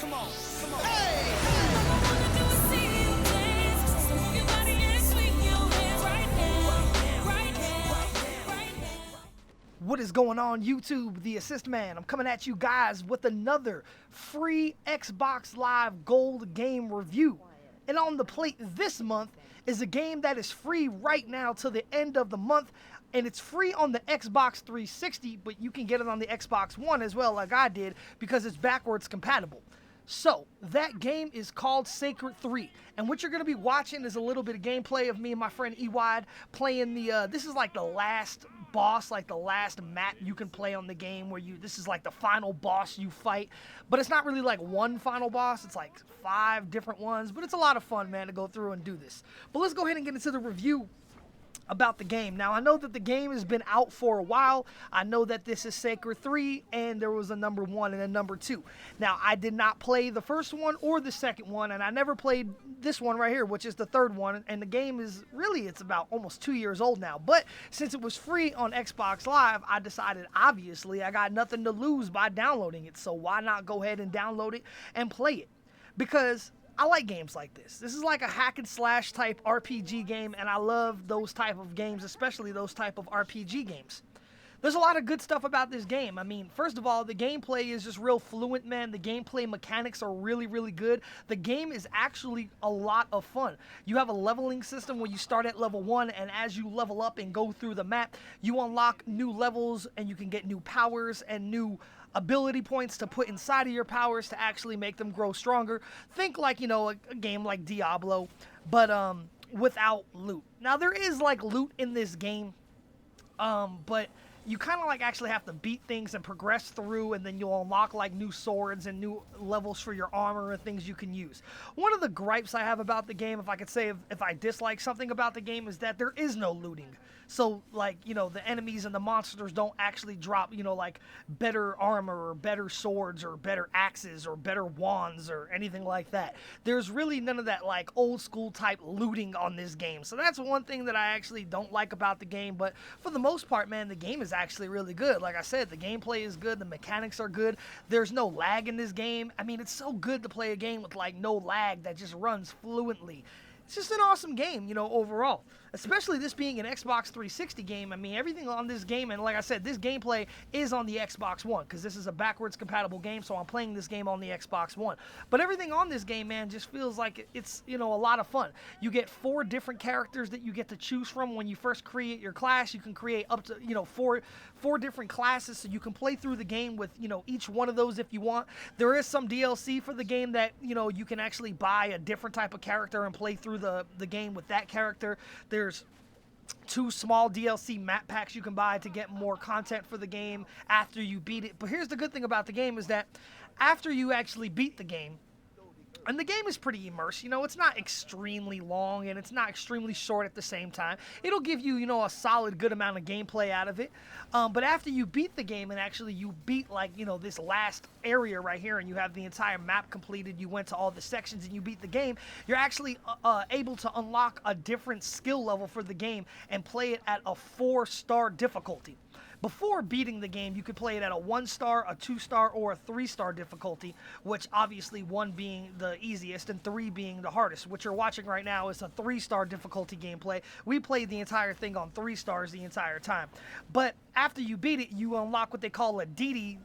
Come on. Hey! What is going on, YouTube? The Assist Man. I'm coming at you guys with another free Xbox Live Gold game review. And on the plate this month is a game that is free right now till the end of the month. And it's free on the Xbox 360, but you can get it on the Xbox One as well, like I did, because it's backwards compatible. So, that game is called Sacred 3, and what you're going to be watching is a little bit of gameplay of me and my friend E-Wide playing this is like the last boss, like the last map you can play on the game where this is like the final boss you fight, but it's not really like one final boss, it's like 5 different ones, but it's a lot of fun, man, to go through and do this. But let's go ahead and get into the review about the game. Now, I know that the game has been out for a while. I know that this is Sacred 3, and there was a number 1 and a number 2. Now, I did not play the first one or the second one, and I never played this one right here, which is the third one, and the game is really, it's about almost 2 years old now. But since it was free on Xbox Live, I decided, obviously, I got nothing to lose by downloading it, so why not go ahead and download it and play it? Because I like games like this. This is like a hack and slash type RPG game, and I love those type of games, especially those type of RPG games. There's a lot of good stuff about this game. I mean, first of all, the gameplay is just real fluent, man. The gameplay mechanics are really, really good. The game is actually a lot of fun. You have a leveling system where you start at level 1, and as you level up and go through the map, you unlock new levels, and you can get new powers and new ability points to put inside of your powers to actually make them grow stronger. Think like, a game like Diablo, but without loot. Now, there is like loot in this game, but you kind of like actually have to beat things and progress through, and then you'll unlock like new swords and new levels for your armor and things you can use. One of the gripes I have about the game, if I could say if I dislike something about the game, is that there is no looting. So like, the enemies and the monsters don't actually drop, like better armor or better swords or better axes or better wands or anything like that. There's really none of that like old school type looting on this game. So that's one thing that I actually don't like about the game, but for the most part, man, the game is actually really good. Like I said, the gameplay is good, the mechanics are good, there's no lag in this game. I mean, it's so good to play a game with like no lag that just runs fluently. It's just an awesome game, overall. Especially this being an Xbox 360 game. I mean, everything on this game, and like I said, this gameplay is on the Xbox One, because this is a backwards compatible game, so I'm playing this game on the Xbox One. But everything on this game, man, just feels like it's, a lot of fun. You get 4 different characters that you get to choose from when you first create your class. You can create up to, 4 different classes, so you can play through the game with, each one of those if you want. There is some DLC for the game that, you can actually buy a different type of character and play through the game with that character. There's 2 small DLC map packs you can buy to get more content for the game after you beat it. But here's the good thing about the game is that after you actually beat the game, and the game is pretty immersed, it's not extremely long and it's not extremely short at the same time. It'll give you, a solid good amount of gameplay out of it. But after you beat the game and actually you beat like, this last area right here and you have the entire map completed, you went to all the sections and you beat the game, you're actually able to unlock a different skill level for the game and play it at a 4-star difficulty. Before beating the game, you could play it at a 1-star, a 2-star, or a 3-star difficulty, which obviously 1 being the easiest and 3 being the hardest. What you're watching right now is a 3-star difficulty gameplay. We played the entire thing on 3 stars the entire time. But after you beat it, you unlock what they call a DD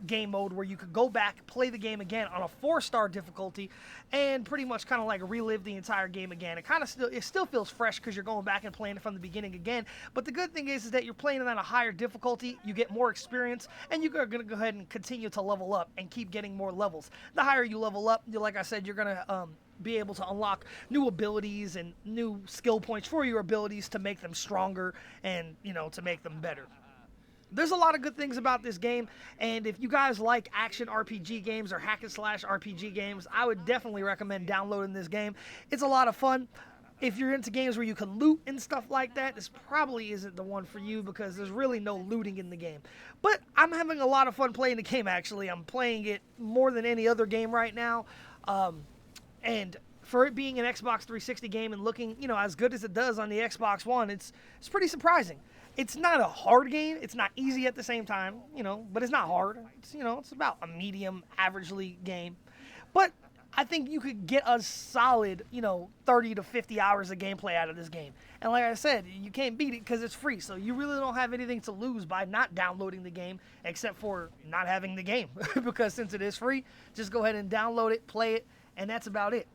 game mode, where you could go back, play the game again on a 4-star difficulty, and pretty much kind of like relive the entire game again. It still feels fresh because you're going back and playing it from the beginning again. But the good thing is that you're playing it on a higher difficulty, you get more experience, and you're going to go ahead and continue to level up and keep getting more levels. The higher you level up, like I said, you're going to be able to unlock new abilities and new skill points for your abilities to make them stronger and, to make them better. There's a lot of good things about this game, and if you guys like action RPG games or hack and slash RPG games, I would definitely recommend downloading this game. It's a lot of fun. If you're into games where you can loot and stuff like that, this probably isn't the one for you because there's really no looting in the game. But I'm having a lot of fun playing the game, actually. I'm playing it more than any other game right now. And for it being an Xbox 360 game and looking, as good as it does on the Xbox One, it's pretty surprising. It's not a hard game. It's not easy at the same time, but it's not hard. It's about a medium, averagely game. But I think you could get a solid, 30 to 50 hours of gameplay out of this game. And like I said, you can't beat it because it's free. So you really don't have anything to lose by not downloading the game, except for not having the game. Because since it is free, just go ahead and download it, play it, and that's about it.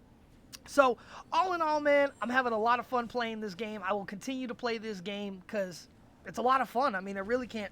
So all in all, man, I'm having a lot of fun playing this game. I will continue to play this game because it's a lot of fun. I mean, I really can't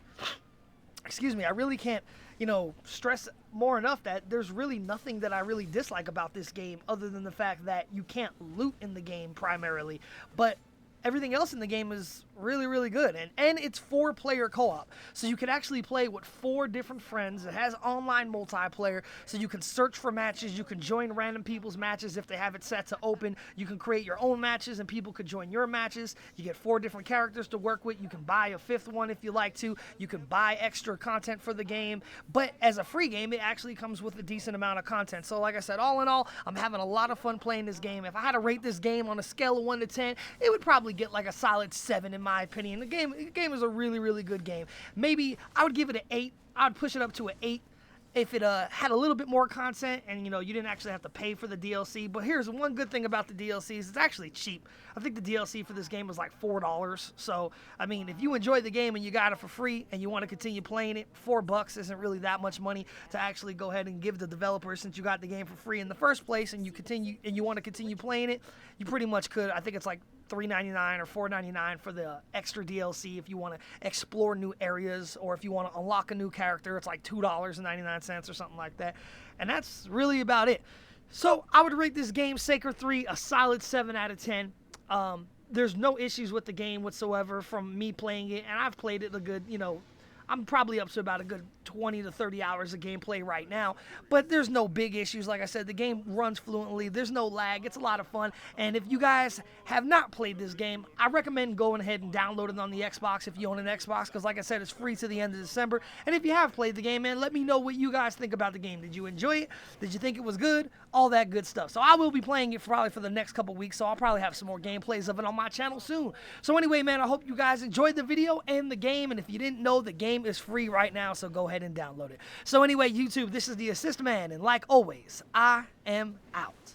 stress more enough that there's really nothing that I really dislike about this game other than the fact that you can't loot in the game primarily. But everything else in the game is really, really good. And it's 4-player co-op. So you can actually play with 4 different friends. It has online multiplayer. So you can search for matches. You can join random people's matches if they have it set to open. You can create your own matches and people could join your matches. You get 4 different characters to work with. You can buy a 5th one if you like to. You can buy extra content for the game. But as a free game, it actually comes with a decent amount of content. So like I said, all in all, I'm having a lot of fun playing this game. If I had to rate this game on a scale of 1 to 10, it would probably get like a solid 7 in my opinion. The game is a really, really good game. Maybe I would give it an 8. I would push it up to an 8 if it had a little bit more content and you didn't actually have to pay for the DLC. But here's one good thing about the DLCs: it's actually cheap. I think the DLC for this game was like $4. So I mean, if you enjoy the game and you got it for free and you want to continue playing it, $4 isn't really that much money to actually go ahead and give the developers, since you got the game for free in the first place and you want to continue playing it. You pretty much could. I think it's like $3.99 or $4.99 for the extra DLC if you want to explore new areas, or if you want to unlock a new character, it's like $2.99 or something like that. And that's really about it. So I would rate this game, Sacred 3, a solid 7 out of 10. There's no issues with the game whatsoever from me playing it, and I've played it a good, I'm probably up to about a good 20 to 30 hours of gameplay right now, but there's no big issues. Like I said, the game runs fluently. There's no lag. It's a lot of fun. And if you guys have not played this game, I recommend going ahead and download it on the Xbox if you own an Xbox, because like I said, it's free to the end of December. And if you have played the game, man, let me know what you guys think about the game. Did you enjoy it? Did you think it was good? All that good stuff. So I will be playing it probably for the next couple weeks, so I'll probably have some more gameplays of it on my channel soon. So anyway, man, I hope you guys enjoyed the video and the game. And if you didn't know, the game is free right now, so go ahead and download it. So anyway, YouTube, this is the Assist Man, and like always, I am out.